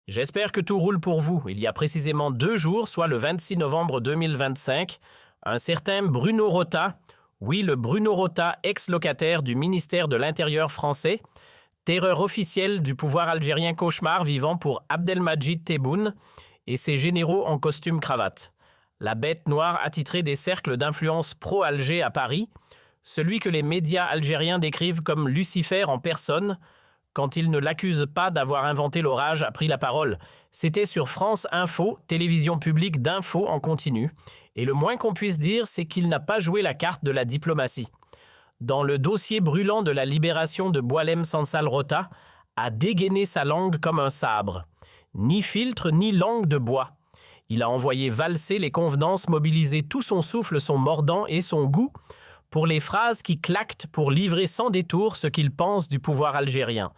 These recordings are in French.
J'espère que tout roule pour vous. Il y a précisément 2 jours, soit le 26 novembre 2025, un certain Bruno Rota, oui le Bruno Rota, ex-locataire du ministère de l'Intérieur français, terreur officielle du pouvoir algérien cauchemar vivant pour Abdelmadjid Tebboune et ses généraux en costume cravate. La bête noire attitrée des cercles d'influence pro-Alger à Paris, celui que les médias algériens décrivent comme Lucifer en personne, quand il ne l'accuse pas d'avoir inventé l'orage, a pris la parole. C'était sur France Info, télévision publique d'info en continu, et le moins qu'on puisse dire, c'est qu'il n'a pas joué la carte de la diplomatie. Dans le dossier brûlant de la libération de Boualem Sansal Rota, a dégainé sa langue comme un sabre. Ni filtre, ni langue de bois. Il a envoyé valser les convenances, mobilisé tout son souffle, son mordant et son goût, pour les phrases qui claquent pour livrer sans détour ce qu'il pense du pouvoir algérien.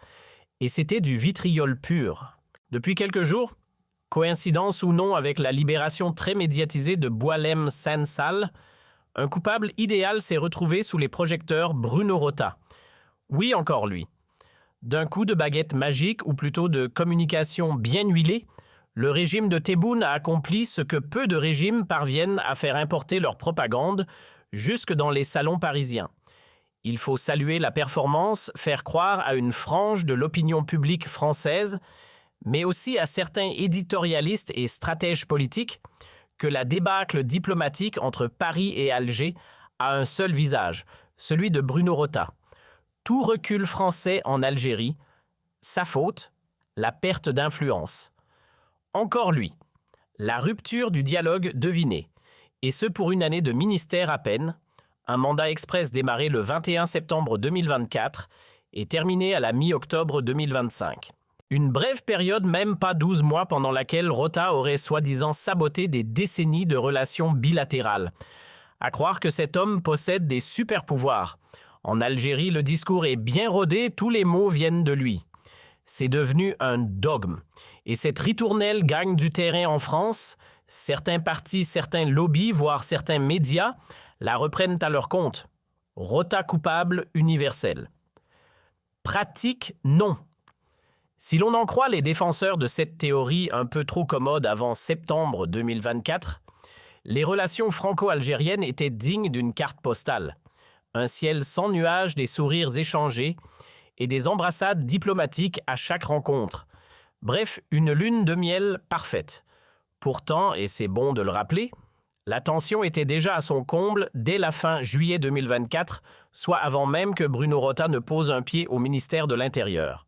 Et c'était du vitriol pur. Depuis quelques jours, coïncidence ou non avec la libération très médiatisée de Boualem Sansal, un coupable idéal s'est retrouvé sous les projecteurs Bruno Rota. Oui, encore lui. D'un coup de baguette magique, ou plutôt de communication bien huilée, le régime de Tebboune a accompli ce que peu de régimes parviennent à faire importer leur propagande jusque dans les salons parisiens. Il faut saluer la performance, faire croire à une frange de l'opinion publique française, mais aussi à certains éditorialistes et stratèges politiques, que la débâcle diplomatique entre Paris et Alger a un seul visage, celui de Bruno Rota. Tout recul français en Algérie, sa faute, la perte d'influence. Encore lui, la rupture du dialogue deviné, et ce pour une année de ministère à peine, un mandat express démarré le 21 septembre 2024 et terminé à la mi-octobre 2025. Une brève période, même pas 12 mois, pendant laquelle Rota aurait soi-disant saboté des décennies de relations bilatérales. À croire que cet homme possède des super-pouvoirs. En Algérie, le discours est bien rodé, tous les mots viennent de lui. C'est devenu un dogme. Et cette ritournelle gagne du terrain en France. Certains partis, certains lobbies, voire certains médias, la reprennent à leur compte. Rota coupable universel. Pratique, non. Si l'on en croit les défenseurs de cette théorie un peu trop commode avant septembre 2024, les relations franco-algériennes étaient dignes d'une carte postale. Un ciel sans nuages, des sourires échangés et des embrassades diplomatiques à chaque rencontre. Bref, une lune de miel parfaite. Pourtant, et c'est bon de le rappeler, la tension était déjà à son comble dès la fin juillet 2024, soit avant même que Bruno Rota ne pose un pied au ministère de l'Intérieur.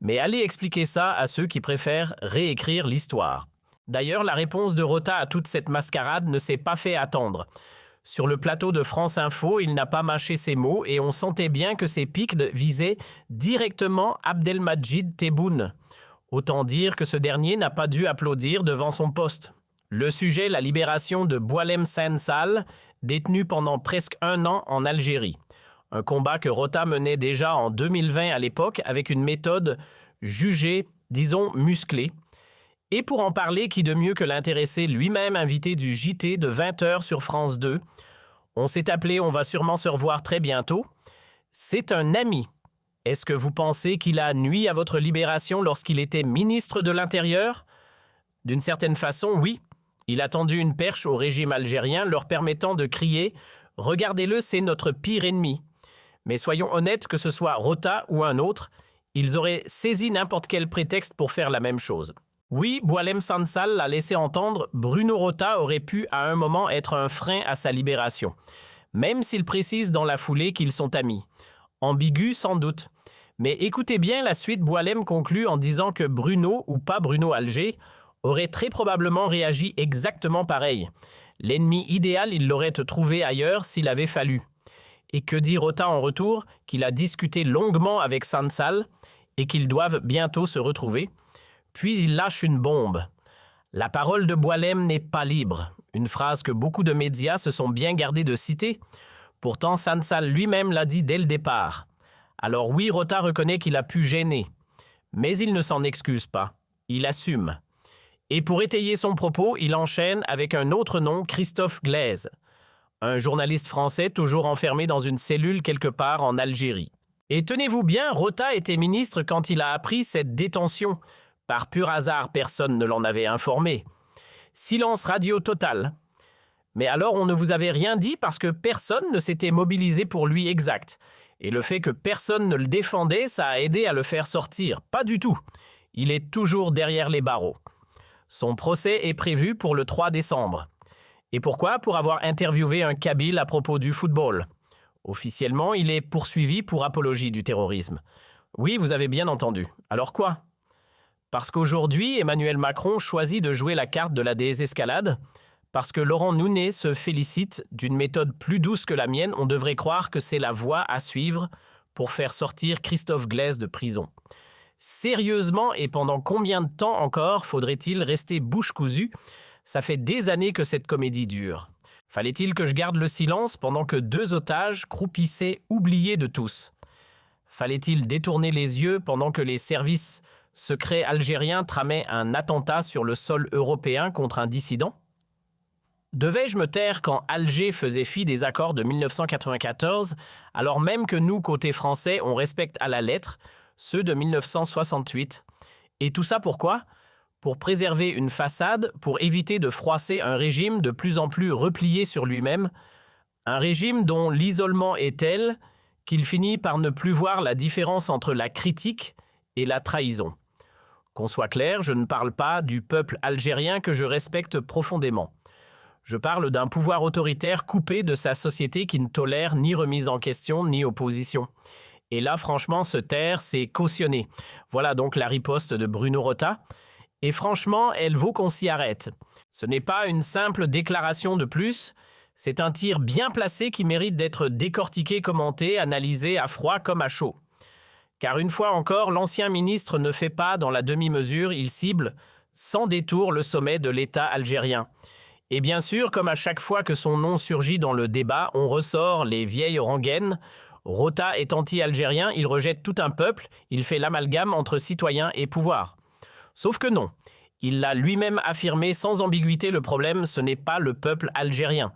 Mais allez expliquer ça à ceux qui préfèrent réécrire l'histoire. D'ailleurs, la réponse de Rota à toute cette mascarade ne s'est pas fait attendre. Sur le plateau de France Info, il n'a pas mâché ses mots et on sentait bien que ses piques visaient directement Abdelmadjid Tebboune. Autant dire que ce dernier n'a pas dû applaudir devant son poste. Le sujet, la libération de Boualem Sansal, détenu pendant presque 1 an en Algérie. Un combat que Rota menait déjà en 2020 à l'époque avec une méthode jugée, disons, musclée. Et pour en parler, qui de mieux que l'intéressé lui-même invité du JT de 20h sur France 2. On s'est appelé, on va sûrement se revoir très bientôt. C'est un ami. Est-ce que vous pensez qu'il a nui à votre libération lorsqu'il était ministre de l'Intérieur? D'une certaine façon, oui. Il a tendu une perche au régime algérien, leur permettant de crier « Regardez-le, c'est notre pire ennemi ». Mais soyons honnêtes, que ce soit Rota ou un autre, ils auraient saisi n'importe quel prétexte pour faire la même chose. Oui, Boualem Sansal l'a laissé entendre, Bruno Rota aurait pu à un moment être un frein à sa libération, même s'il précise dans la foulée qu'ils sont amis. Ambigu sans doute. Mais écoutez bien la suite, Boualem conclut en disant que Bruno, ou pas Bruno Alger, aurait très probablement réagi exactement pareil. L'ennemi idéal, il l'aurait trouvé ailleurs s'il avait fallu. Et que dit Rota en retour? Qu'il a discuté longuement avec Sansal et qu'ils doivent bientôt se retrouver. Puis il lâche une bombe. La parole de Boualem n'est pas libre. Une phrase que beaucoup de médias se sont bien gardés de citer. Pourtant, Sansal lui-même l'a dit dès le départ. Alors oui, Rota reconnaît qu'il a pu gêner. Mais il ne s'en excuse pas. Il assume. Et pour étayer son propos, il enchaîne avec un autre nom, Christophe Glaise. Un journaliste français toujours enfermé dans une cellule quelque part en Algérie. Et tenez-vous bien, Rota était ministre quand il a appris cette détention. Par pur hasard, personne ne l'en avait informé. Silence radio total. Mais alors on ne vous avait rien dit parce que personne ne s'était mobilisé pour lui exact. Et le fait que personne ne le défendait, ça a aidé à le faire sortir. Pas du tout. Il est toujours derrière les barreaux. Son procès est prévu pour le 3 décembre. Et pourquoi? Pour avoir interviewé un Kabyle à propos du football. Officiellement, il est poursuivi pour apologie du terrorisme. Oui, vous avez bien entendu. Alors quoi? Parce qu'aujourd'hui, Emmanuel Macron choisit de jouer la carte de la désescalade. Parce que Laurent Nunez se félicite d'une méthode plus douce que la mienne, on devrait croire que c'est la voie à suivre pour faire sortir Christophe Glaise de prison. Sérieusement, et pendant combien de temps encore faudrait-il rester bouche cousue? Ça fait des années que cette comédie dure. Fallait-il que je garde le silence pendant que 2 otages croupissaient oubliés de tous? Fallait-il détourner les yeux pendant que les services secrets algériens tramaient un attentat sur le sol européen contre un dissident? Devais-je me taire quand Alger faisait fi des accords de 1994, alors même que nous, côté français, on respecte à la lettre ceux de 1968? Et tout ça pourquoi? Pour préserver une façade, pour éviter de froisser un régime de plus en plus replié sur lui-même, un régime dont l'isolement est tel qu'il finit par ne plus voir la différence entre la critique et la trahison. Qu'on soit clair, je ne parle pas du peuple algérien que je respecte profondément. Je parle d'un pouvoir autoritaire coupé de sa société qui ne tolère ni remise en question ni opposition. Et là, franchement, se taire, c'est cautionner. Voilà donc la riposte de Bruno Rota. Et franchement, elle vaut qu'on s'y arrête. Ce n'est pas une simple déclaration de plus, c'est un tir bien placé qui mérite d'être décortiqué, commenté, analysé à froid comme à chaud. Car une fois encore, l'ancien ministre ne fait pas dans la demi-mesure, il cible sans détour le sommet de l'État algérien. Et bien sûr, comme à chaque fois que son nom surgit dans le débat, on ressort les vieilles rengaines. Rota est anti-algérien, il rejette tout un peuple, il fait l'amalgame entre citoyens et pouvoir. Sauf que non, il l'a lui-même affirmé sans ambiguïté, le problème, ce n'est pas le peuple algérien.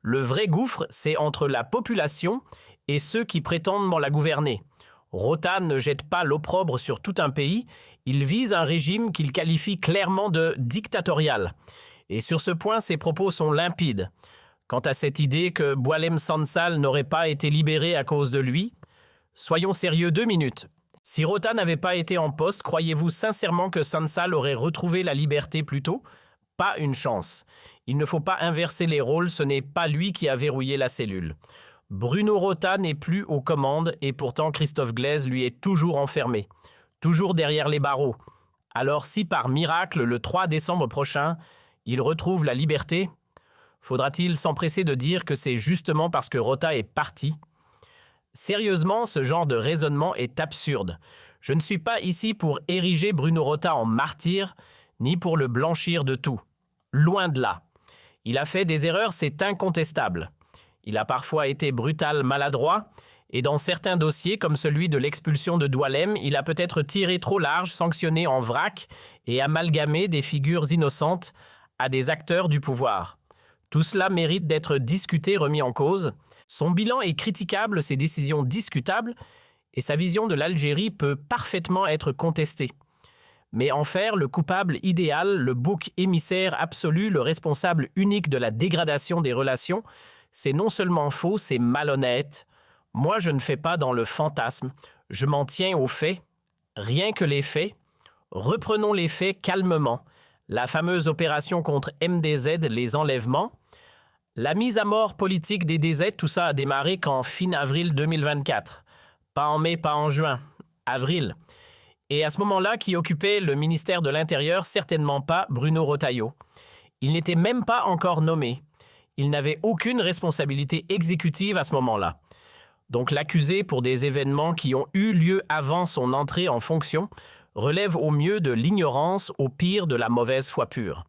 Le vrai gouffre, c'est entre la population et ceux qui prétendent la gouverner. Rota ne jette pas l'opprobre sur tout un pays, il vise un régime qu'il qualifie clairement de dictatorial. Et sur ce point, ses propos sont limpides. Quant à cette idée que Boualem Sansal n'aurait pas été libéré à cause de lui, soyons sérieux 2 minutes. Si Rota n'avait pas été en poste, croyez-vous sincèrement que Sansal aurait retrouvé la liberté plus tôt? Pas une chance. Il ne faut pas inverser les rôles, ce n'est pas lui qui a verrouillé la cellule. Bruno Rota n'est plus aux commandes et pourtant Christophe Glaise lui est toujours enfermé, toujours derrière les barreaux. Alors si par miracle, le 3 décembre prochain, il retrouve la liberté, faudra-t-il s'empresser de dire que c'est justement parce que Rota est parti? Sérieusement, ce genre de raisonnement est absurde. Je ne suis pas ici pour ériger Bruno Rota en martyr, ni pour le blanchir de tout. Loin de là. Il a fait des erreurs, c'est incontestable. Il a parfois été brutal, maladroit, et dans certains dossiers, comme celui de l'expulsion de Doualem, il a peut-être tiré trop large, sanctionné en vrac et amalgamé des figures innocentes à des acteurs du pouvoir. Tout cela mérite d'être discuté, remis en cause. Son bilan est critiquable, ses décisions discutables, et sa vision de l'Algérie peut parfaitement être contestée. Mais en faire le coupable idéal, le bouc émissaire absolu, le responsable unique de la dégradation des relations, c'est non seulement faux, c'est malhonnête. Moi, je ne fais pas dans le fantasme, je m'en tiens aux faits. Rien que les faits. Reprenons les faits calmement. La fameuse opération contre MDZ, les enlèvements. La mise à mort politique des DZ, tout ça a démarré qu'en fin avril 2024. Pas en mai, pas en juin. Avril. Et à ce moment-là, qui occupait le ministère de l'Intérieur? Certainement pas Bruno Retailleau. Il n'était même pas encore nommé. Il n'avait aucune responsabilité exécutive à ce moment-là. Donc l'accusé pour des événements qui ont eu lieu avant son entrée en fonction relève au mieux de l'ignorance, au pire de la mauvaise foi pure.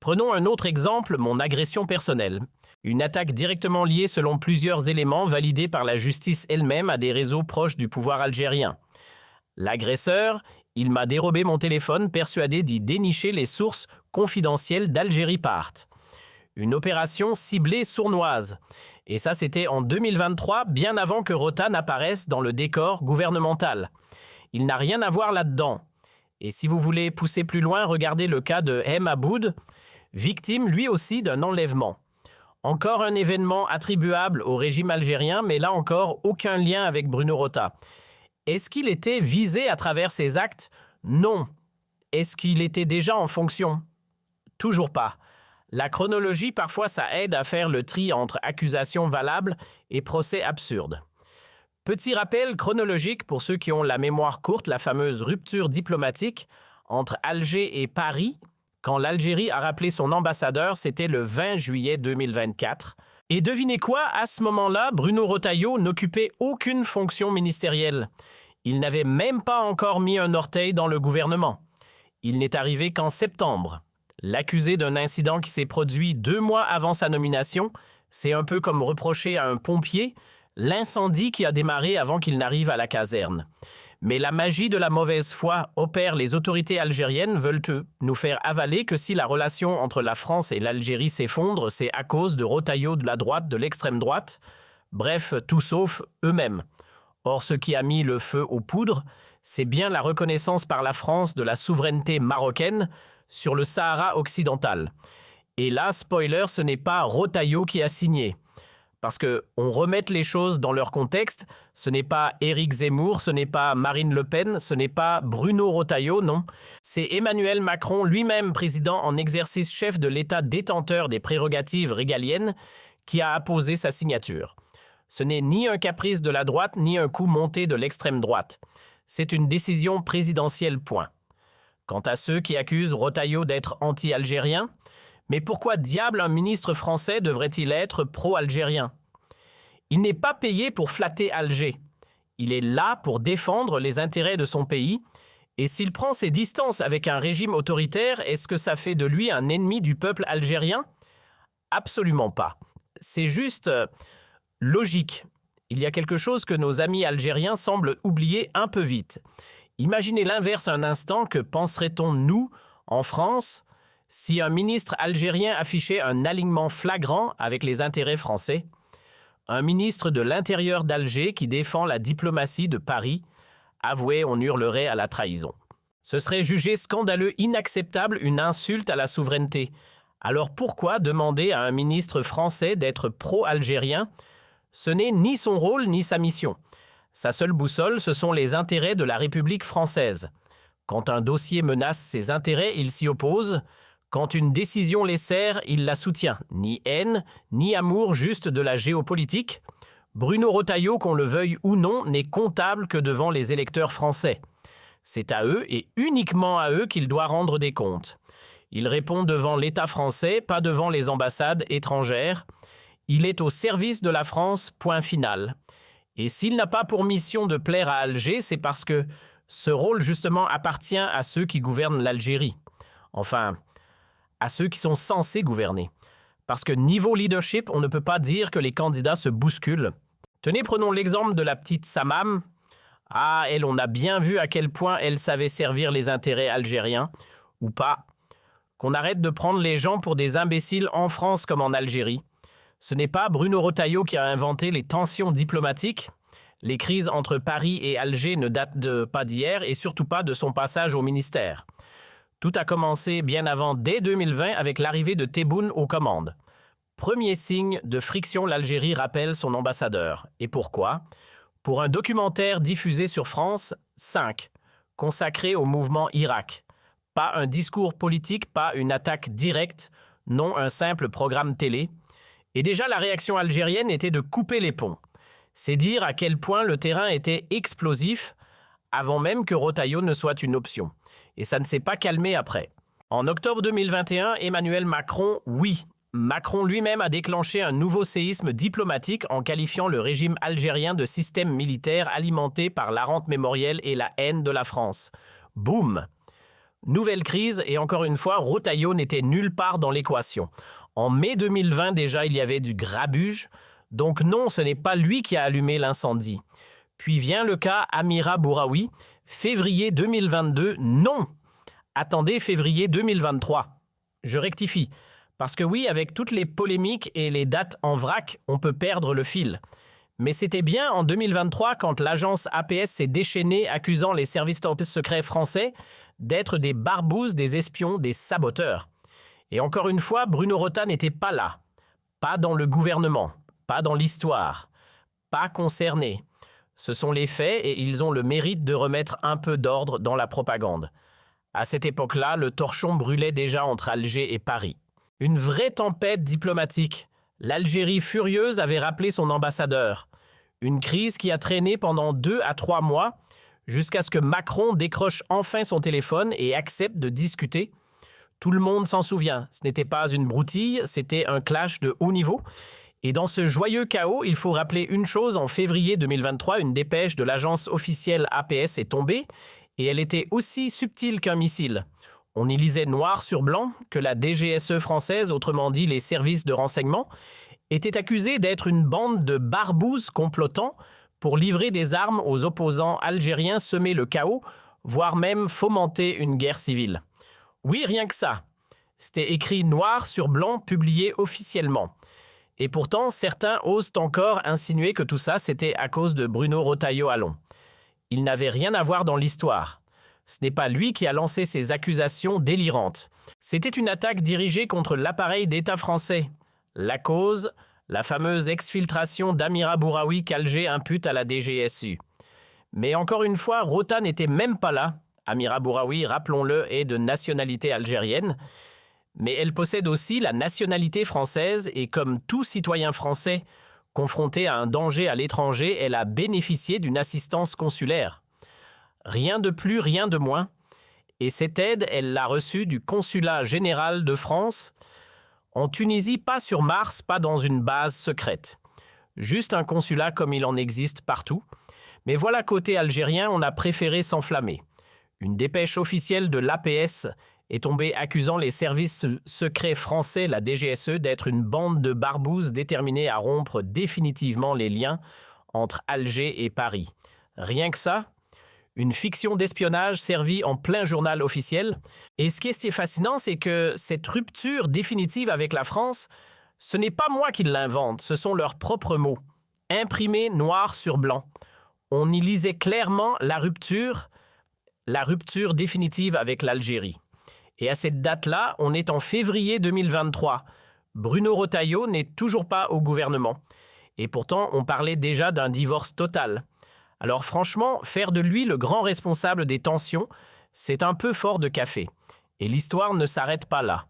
Prenons un autre exemple, mon agression personnelle. Une attaque directement liée selon plusieurs éléments validés par la justice elle-même à des réseaux proches du pouvoir algérien. L'agresseur, il m'a dérobé mon téléphone persuadé d'y dénicher les sources confidentielles d'Algérie Part. Une opération ciblée sournoise. Et ça, c'était en 2023, bien avant que Rota n'apparaisse dans le décor gouvernemental. Il n'a rien à voir là-dedans. Et si vous voulez pousser plus loin, regardez le cas de M. Aboud, victime lui aussi d'un enlèvement. Encore un événement attribuable au régime algérien, mais là encore, aucun lien avec Bruno Rota. Est-ce qu'il était visé à travers ses actes? Non. Est-ce qu'il était déjà en fonction? Toujours pas. La chronologie, parfois, ça aide à faire le tri entre accusations valables et procès absurdes. Petit rappel chronologique pour ceux qui ont la mémoire courte, la fameuse rupture diplomatique entre Alger et Paris. Quand l'Algérie a rappelé son ambassadeur, c'était le 20 juillet 2024. Et devinez quoi, à ce moment-là, Bruno Retailleau n'occupait aucune fonction ministérielle. Il n'avait même pas encore mis un orteil dans le gouvernement. Il n'est arrivé qu'en septembre. L'accusé d'un incident qui s'est produit 2 mois avant sa nomination, c'est un peu comme reprocher à un pompier l'incendie qui a démarré avant qu'il n'arrive à la caserne. Mais la magie de la mauvaise foi opère. Les autorités algériennes veulent nous faire avaler que si la relation entre la France et l'Algérie s'effondre, c'est à cause de Retailleau de la droite, de l'extrême droite. Bref, tout sauf eux-mêmes. Or, ce qui a mis le feu aux poudres, c'est bien la reconnaissance par la France de la souveraineté marocaine sur le Sahara occidental. Et là, spoiler, ce n'est pas Retailleau qui a signé. Parce qu'on remette les choses dans leur contexte, ce n'est pas Éric Zemmour, ce n'est pas Marine Le Pen, ce n'est pas Bruno Retailleau, non. C'est Emmanuel Macron lui-même, président en exercice chef de l'État détenteur des prérogatives régaliennes, qui a apposé sa signature. Ce n'est ni un caprice de la droite, ni un coup monté de l'extrême droite. C'est une décision présidentielle, point. Quant à ceux qui accusent Retailleau d'être anti-algérien, mais pourquoi diable un ministre français devrait-il être pro-algérien? Il n'est pas payé pour flatter Alger. Il est là pour défendre les intérêts de son pays. Et s'il prend ses distances avec un régime autoritaire, est-ce que ça fait de lui un ennemi du peuple algérien? Absolument pas. C'est juste logique. Il y a quelque chose que nos amis algériens semblent oublier un peu vite. Imaginez l'inverse un instant, que penserait-on, nous, en France, si un ministre algérien affichait un alignement flagrant avec les intérêts français? Un ministre de l'Intérieur d'Alger qui défend la diplomatie de Paris, avouez, on hurlerait à la trahison. Ce serait jugé scandaleux, inacceptable, une insulte à la souveraineté. Alors pourquoi demander à un ministre français d'être pro-algérien? Ce n'est ni son rôle ni sa mission. Sa seule boussole, ce sont les intérêts de la République française. Quand un dossier menace ses intérêts, il s'y oppose. Quand une décision les sert, il la soutient. Ni haine, ni amour juste de la géopolitique. Bruno Retailleau, qu'on le veuille ou non, n'est comptable que devant les électeurs français. C'est à eux et uniquement à eux qu'il doit rendre des comptes. Il répond devant l'État français, pas devant les ambassades étrangères. Il est au service de la France, point final. Et s'il n'a pas pour mission de plaire à Alger, c'est parce que ce rôle justement appartient à ceux qui gouvernent l'Algérie. Enfin, à ceux qui sont censés gouverner. Parce que niveau leadership, on ne peut pas dire que les candidats se bousculent. Tenez, prenons l'exemple de la petite Samam. Ah, elle, on a bien vu à quel point elle savait servir les intérêts algériens, ou pas. Qu'on arrête de prendre les gens pour des imbéciles en France comme en Algérie. Ce n'est pas Bruno Retailleau qui a inventé les tensions diplomatiques. Les crises entre Paris et Alger ne datent pas d'hier et surtout pas de son passage au ministère. Tout a commencé bien avant, dès 2020, avec l'arrivée de Tebboune aux commandes. Premier signe de friction, l'Algérie rappelle son ambassadeur. Et pourquoi? Pour un documentaire diffusé sur France 5, consacré au mouvement Irak. Pas un discours politique, pas une attaque directe, non un simple programme télé. Et déjà, la réaction algérienne était de couper les ponts. C'est dire à quel point le terrain était explosif avant même que Retailleau ne soit une option. Et ça ne s'est pas calmé après. En octobre 2021, Emmanuel Macron, oui, Macron lui-même a déclenché un nouveau séisme diplomatique en qualifiant le régime algérien de système militaire alimenté par la rente mémorielle et la haine de la France. Boum! Nouvelle crise et encore une fois, Retailleau n'était nulle part dans l'équation. En mai 2020 déjà, il y avait du grabuge. Donc non, ce n'est pas lui qui a allumé l'incendie. Puis vient le cas Amira Bouraoui, février 2022, non. Attendez, février 2023. Je rectifie. Parce que oui, avec toutes les polémiques et les dates en vrac, on peut perdre le fil. Mais c'était bien en 2023 quand l'agence APS s'est déchaînée accusant les services secrets français d'être des barbouzes, des espions, des saboteurs. Et encore une fois, Bruno Rota n'était pas là, pas dans le gouvernement, pas dans l'histoire, pas concerné. Ce sont les faits et ils ont le mérite de remettre un peu d'ordre dans la propagande. À cette époque-là, le torchon brûlait déjà entre Alger et Paris. Une vraie tempête diplomatique. L'Algérie furieuse avait rappelé son ambassadeur. Une crise qui a traîné pendant 2 à 3 mois, jusqu'à ce que Macron décroche enfin son téléphone et accepte de discuter. Tout le monde s'en souvient. Ce n'était pas une broutille, c'était un clash de haut niveau. Et dans ce joyeux chaos, il faut rappeler une chose, en février 2023, une dépêche de l'agence officielle APS est tombée, et elle était aussi subtile qu'un missile. On y lisait noir sur blanc que la DGSE française, autrement dit les services de renseignement, était accusée d'être une bande de barbouzes complotants pour livrer des armes aux opposants algériens, semer le chaos, voire même fomenter une guerre civile. Oui, rien que ça. C'était écrit noir sur blanc, publié officiellement. Et pourtant, certains osent encore insinuer que tout ça, c'était à cause de Bruno Retailleau-Allon. Il n'avait rien à voir dans l'histoire. Ce n'est pas lui qui a lancé ces accusations délirantes. C'était une attaque dirigée contre l'appareil d'État français. La cause, la fameuse exfiltration d'Amira Bouraoui qu'Alger impute à la DGSU. Mais encore une fois, Rota n'était même pas là. Amira Bouraoui, rappelons-le, est de nationalité algérienne. Mais elle possède aussi la nationalité française et comme tout citoyen français confronté à un danger à l'étranger, elle a bénéficié d'une assistance consulaire. Rien de plus, rien de moins. Et cette aide, elle l'a reçue du Consulat général de France en Tunisie, pas sur Mars, pas dans une base secrète. Juste un consulat comme il en existe partout. Mais voilà, côté algérien, on a préféré s'enflammer. Une dépêche officielle de l'APS est tombée accusant les services secrets français, la DGSE, d'être une bande de barbouzes déterminés à rompre définitivement les liens entre Alger et Paris. Rien que ça, une fiction d'espionnage servie en plein journal officiel. Et ce qui est fascinant, c'est que cette rupture définitive avec la France, ce n'est pas moi qui l'invente, ce sont leurs propres mots, imprimés noir sur blanc. On y lisait clairement la rupture définitive avec l'Algérie. Et à cette date-là, on est en février 2023. Bruno Retailleau n'est toujours pas au gouvernement. Et pourtant, on parlait déjà d'un divorce total. Alors franchement, faire de lui le grand responsable des tensions, c'est un peu fort de café. Et l'histoire ne s'arrête pas là.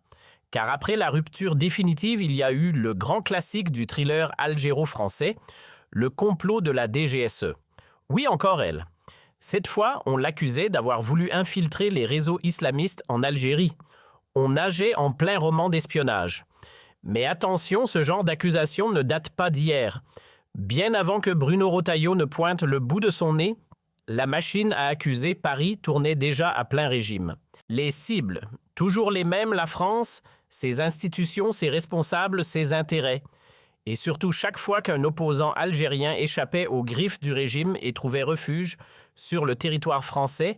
Car après la rupture définitive, il y a eu le grand classique du thriller algéro-français, le complot de la DGSE. Oui, encore elle. Cette fois, on l'accusait d'avoir voulu infiltrer les réseaux islamistes en Algérie. On nageait en plein roman d'espionnage. Mais attention, ce genre d'accusation ne date pas d'hier. Bien avant que Bruno Retailleau ne pointe le bout de son nez, la machine à accuser Paris tournait déjà à plein régime. Les cibles, toujours les mêmes, la France, ses institutions, ses responsables, ses intérêts. Et surtout chaque fois qu'un opposant algérien échappait aux griffes du régime et trouvait refuge sur le territoire français,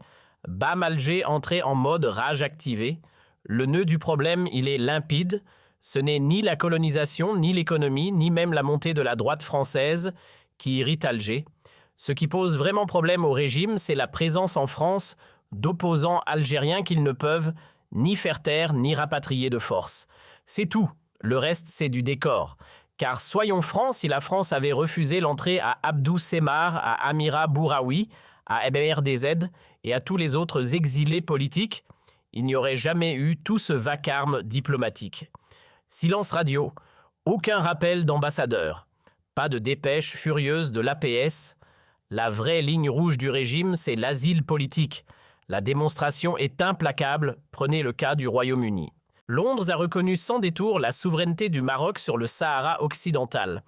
bam, Alger entrait en mode rage activée. Le nœud du problème, il est limpide. Ce n'est ni la colonisation, ni l'économie, ni même la montée de la droite française qui irrite Alger. Ce qui pose vraiment problème au régime, c'est la présence en France d'opposants algériens qu'ils ne peuvent ni faire taire, ni rapatrier de force. C'est tout. Le reste, c'est du décor. Car soyons francs, si la France avait refusé l'entrée à Abdou Semmar, à Amira Bouraoui, à MRDZ et à tous les autres exilés politiques, il n'y aurait jamais eu tout ce vacarme diplomatique. Silence radio, aucun rappel d'ambassadeur, pas de dépêche furieuse de l'APS. La vraie ligne rouge du régime, c'est l'asile politique. La démonstration est implacable, prenez le cas du Royaume-Uni. Londres a reconnu sans détour la souveraineté du Maroc sur le Sahara occidental.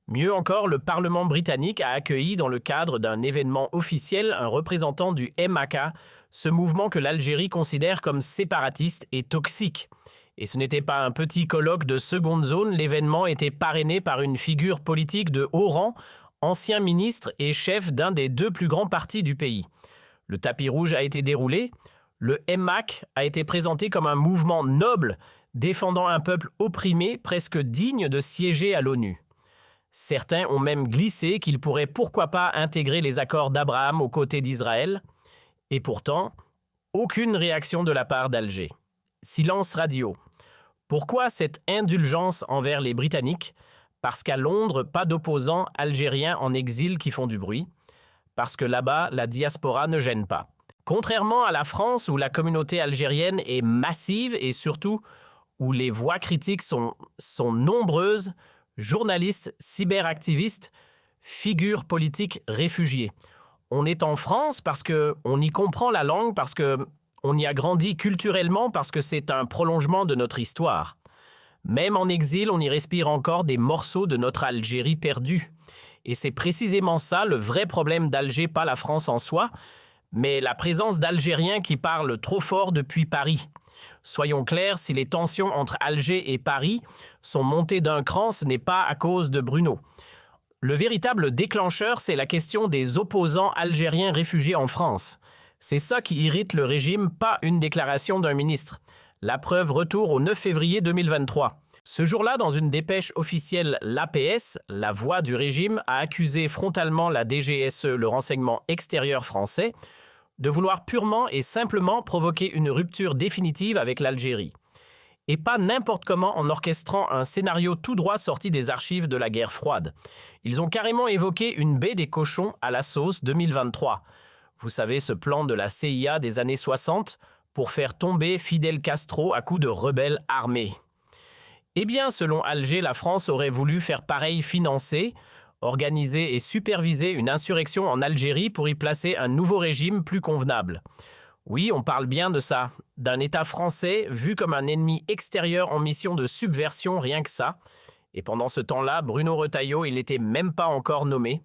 Mieux encore, le Parlement britannique a accueilli dans le cadre d'un événement officiel un représentant du MAK, ce mouvement que l'Algérie considère comme séparatiste et toxique. Et ce n'était pas un petit colloque de seconde zone, l'événement était parrainé par une figure politique de haut rang, ancien ministre et chef d'un des 2 plus grands partis du pays. Le tapis rouge a été déroulé. Le MAK a été présenté comme un mouvement noble, défendant un peuple opprimé, presque digne de siéger à l'ONU. Certains ont même glissé qu'il pourrait pourquoi pas intégrer les accords d'Abraham aux côtés d'Israël. Et pourtant, Aucune réaction de la part d'Alger. Silence radio. Pourquoi cette indulgence envers les Britanniques? Parce qu'à Londres, pas d'opposants algériens en exil qui font du bruit. Parce que là-bas, la diaspora ne gêne pas. Contrairement à la France où la communauté algérienne est massive et surtout où les voix critiques sont nombreuses, journalistes, cyberactivistes, figures politiques réfugiées. On est en France parce qu'on y comprend la langue, parce qu'on y a grandi culturellement, parce que c'est un prolongement de notre histoire. Même en exil, on y respire encore des morceaux de notre Algérie perdue. Et c'est précisément ça le vrai problème d'Alger, pas la France en soi, mais la présence d'Algériens qui parlent trop fort depuis Paris. Soyons clairs, si les tensions entre Alger et Paris sont montées d'un cran, ce n'est pas à cause de Bruno. Le véritable déclencheur, c'est la question des opposants algériens réfugiés en France. C'est ça qui irrite le régime, pas une déclaration d'un ministre. La preuve retour au 9 février 2023. Ce jour-là, dans une dépêche officielle, l'APS, la voix du régime, a accusé frontalement la DGSE, le renseignement extérieur français, de vouloir purement et simplement provoquer une rupture définitive avec l'Algérie. Et pas n'importe comment en orchestrant un scénario tout droit sorti des archives de la guerre froide. Ils ont carrément évoqué une baie des cochons à la sauce 2023. Vous savez, ce plan de la CIA des années 60 pour faire tomber Fidel Castro à coups de rebelles armés. Eh bien, selon Alger, la France aurait voulu faire pareil, financer, organiser et superviser une insurrection en Algérie pour y placer un nouveau régime plus convenable. Oui, on parle bien de ça, d'un État français vu comme un ennemi extérieur en mission de subversion, rien que ça. Et pendant ce temps-là, Bruno Retailleau, il n'était même pas encore nommé.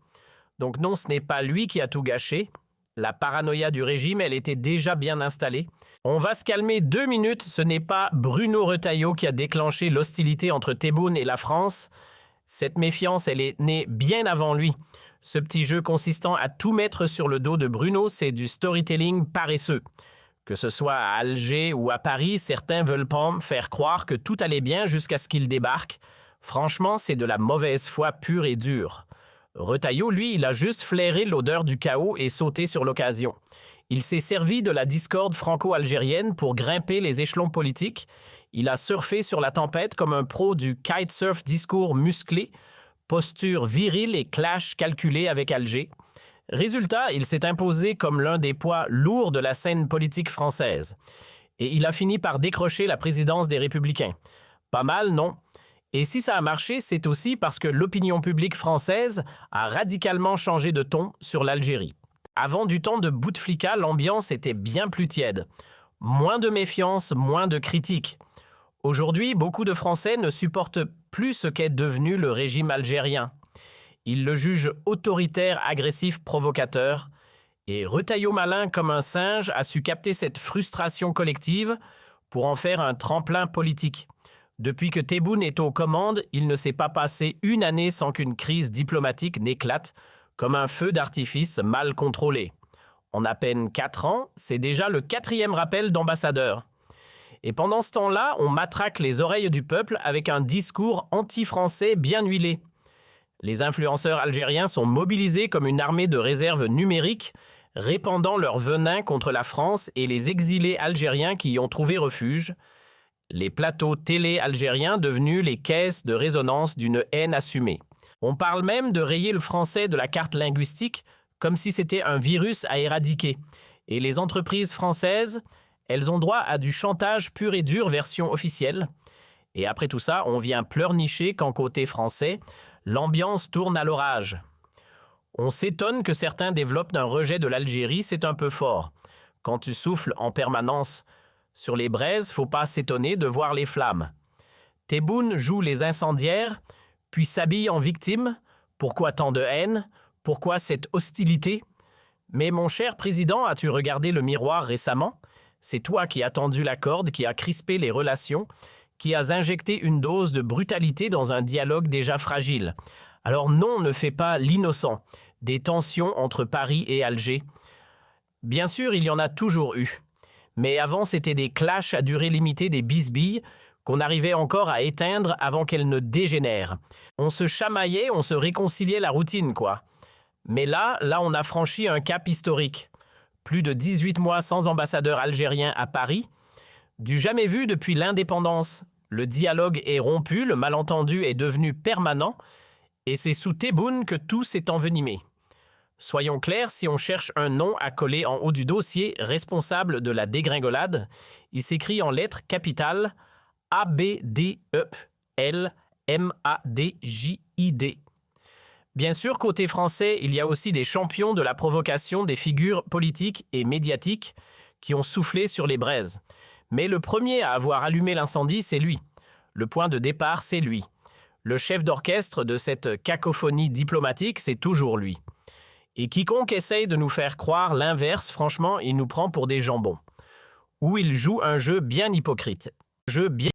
Donc non, ce n'est pas lui qui a tout gâché. La paranoïa du régime, elle était déjà bien installée. On va se calmer 2 minutes, ce n'est pas Bruno Retailleau qui a déclenché l'hostilité entre Tebboune et la France. Cette méfiance, elle est née bien avant lui. Ce petit jeu consistant à tout mettre sur le dos de Bruno, c'est du storytelling paresseux. Que ce soit à Alger ou à Paris, certains veulent faire croire que tout allait bien jusqu'à ce qu'il débarque. Franchement, c'est de la mauvaise foi pure et dure. Retailleau, lui, il a juste flairé l'odeur du chaos et sauté sur l'occasion. Il s'est servi de la discorde franco-algérienne pour grimper les échelons politiques. Il a surfé sur la tempête comme un pro du kitesurf, discours musclé, posture virile et clash calculé avec Alger. Résultat, il s'est imposé comme l'un des poids lourds de la scène politique française. Et il a fini par décrocher la présidence des Républicains. Pas mal, non? Et si ça a marché, c'est aussi parce que l'opinion publique française a radicalement changé de ton sur l'Algérie. Avant du temps de Bouteflika, l'ambiance était bien plus tiède. Moins de méfiance, moins de critiques. Aujourd'hui, beaucoup de Français ne supportent plus ce qu'est devenu le régime algérien. Ils le jugent autoritaire, agressif, provocateur. Et Retailleau malin comme un singe a su capter cette frustration collective pour en faire un tremplin politique. Depuis que Tebboune est aux commandes, il ne s'est pas passé une année sans qu'une crise diplomatique n'éclate, comme un feu d'artifice mal contrôlé. En à peine 4 ans, c'est déjà le 4e rappel d'ambassadeur. Et pendant ce temps-là, on matraque les oreilles du peuple avec un discours anti-français bien huilé. Les influenceurs algériens sont mobilisés comme une armée de réserve numérique, répandant leur venin contre la France et les exilés algériens qui y ont trouvé refuge. Les plateaux télé algériens devenus les caisses de résonance d'une haine assumée. On parle même de rayer le français de la carte linguistique comme si c'était un virus à éradiquer. Et les entreprises françaises, elles ont droit à du chantage pur et dur version officielle. Et après tout ça, on vient pleurnicher qu'en côté français, l'ambiance tourne à l'orage. On s'étonne que certains développent un rejet de l'Algérie, c'est un peu fort. Quand tu souffles en permanence sur les braises, faut pas s'étonner de voir les flammes. Tebboune joue les incendiaires, puis s'habille en victime. Pourquoi tant de haine? Pourquoi cette hostilité? Mais mon cher président, as-tu regardé le miroir récemment? C'est toi qui as tendu la corde, qui as crispé les relations, qui as injecté une dose de brutalité dans un dialogue déjà fragile. Alors non, ne fais pas l'innocent des tensions entre Paris et Alger. Bien sûr, il y en a toujours eu. Mais avant, c'était des clashs à durée limitée, des bisbilles qu'on arrivait encore à éteindre avant qu'elles ne dégénèrent. On se chamaillait, on se réconciliait la routine, quoi. Mais là, on a franchi un cap historique. Plus de 18 mois sans ambassadeur algérien à Paris. Du jamais vu depuis l'indépendance. Le dialogue est rompu, le malentendu est devenu permanent, et c'est sous Tebboune que tout s'est envenimé. Soyons clairs, si on cherche un nom à coller en haut du dossier responsable de la dégringolade, il s'écrit en lettres capitales ABDELMADJID. Bien sûr, côté français, il y a aussi des champions de la provocation des figures politiques et médiatiques qui ont soufflé sur les braises. Mais le premier à avoir allumé l'incendie, c'est lui. Le point de départ, c'est lui. Le chef d'orchestre de cette cacophonie diplomatique, c'est toujours lui. Et quiconque essaye de nous faire croire l'inverse, franchement, il nous prend pour des jambons. Ou il joue un jeu bien hypocrite. Jeu bien